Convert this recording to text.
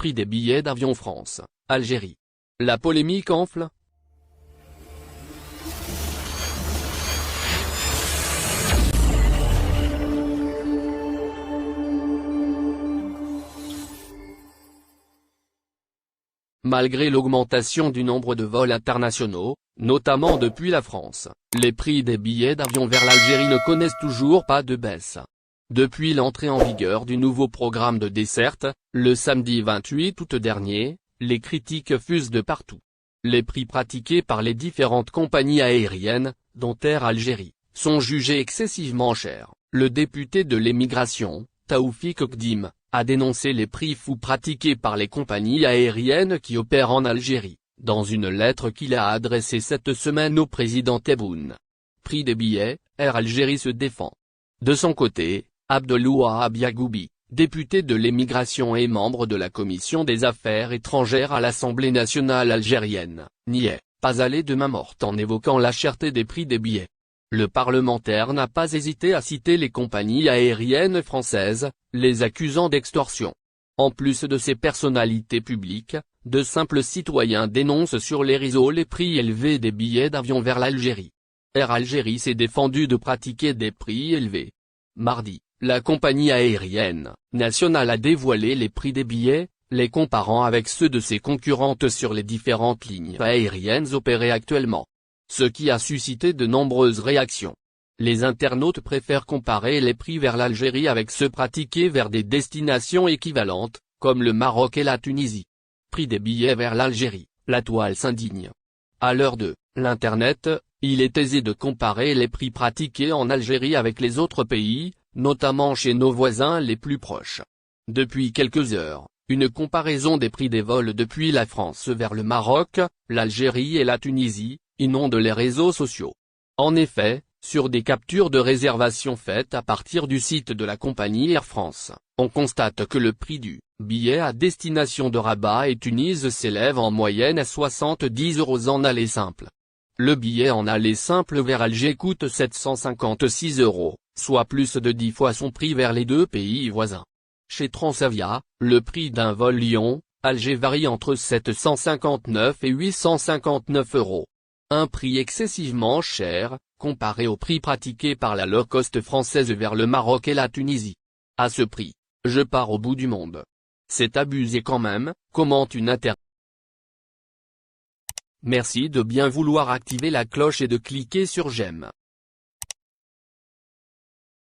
prix des billets d'avion France, Algérie. La polémique enfle. Malgré l'augmentation du nombre de vols internationaux, notamment depuis la France, les prix des billets d'avion vers l'Algérie ne connaissent toujours pas de baisse. Depuis l'entrée en vigueur du nouveau programme de desserte, le samedi 28 août dernier, les critiques fusent de partout. Les prix pratiqués par les différentes compagnies aériennes, dont Air Algérie, sont jugés excessivement chers. Le député de l'émigration, Taoufik Okdim, a dénoncé les prix fous pratiqués par les compagnies aériennes qui opèrent en Algérie, dans une lettre qu'il a adressée cette semaine au président Tebboune. Prix des billets, Air Algérie se défend. De son côté, Abdelwahab Yagoubi, député de l'émigration et membre de la commission des affaires étrangères à l'Assemblée nationale algérienne, n'y est pas allé de main morte en évoquant la cherté des prix des billets. Le parlementaire n'a pas hésité à citer les compagnies aériennes françaises, les accusant d'extorsion. En plus de ces personnalités publiques, de simples citoyens dénoncent sur les réseaux les prix élevés des billets d'avion vers l'Algérie. Air Algérie s'est défendu de pratiquer des prix élevés. Mardi, la compagnie aérienne nationale a dévoilé les prix des billets, les comparant avec ceux de ses concurrentes sur les différentes lignes aériennes opérées actuellement. Ce qui a suscité de nombreuses réactions. Les internautes préfèrent comparer les prix vers l'Algérie avec ceux pratiqués vers des destinations équivalentes, comme le Maroc et la Tunisie. Prix des billets vers l'Algérie, la toile s'indigne. À l'heure de l'Internet, il est aisé de comparer les prix pratiqués en Algérie avec les autres pays, notamment chez nos voisins les plus proches. Depuis quelques heures, une comparaison des prix des vols depuis la France vers le Maroc, l'Algérie et la Tunisie, inonde les réseaux sociaux. En effet, sur des captures de réservation faites à partir du site de la compagnie Air France, on constate que le prix du billet à destination de Rabat et Tunis s'élève en moyenne à 70 € en aller simple. Le billet en aller simple vers Alger coûte 756 €, soit plus de 10 fois son prix vers les deux pays voisins. Chez Transavia, le prix d'un vol Lyon-Alger varie entre 759 et 859 €. Un prix excessivement cher, comparé au prix pratiqué par la low-cost française vers le Maroc et la Tunisie. À ce prix, je pars au bout du monde. C'est abusé quand même, commente une internaute. Merci de bien vouloir activer la cloche et de cliquer sur j'aime.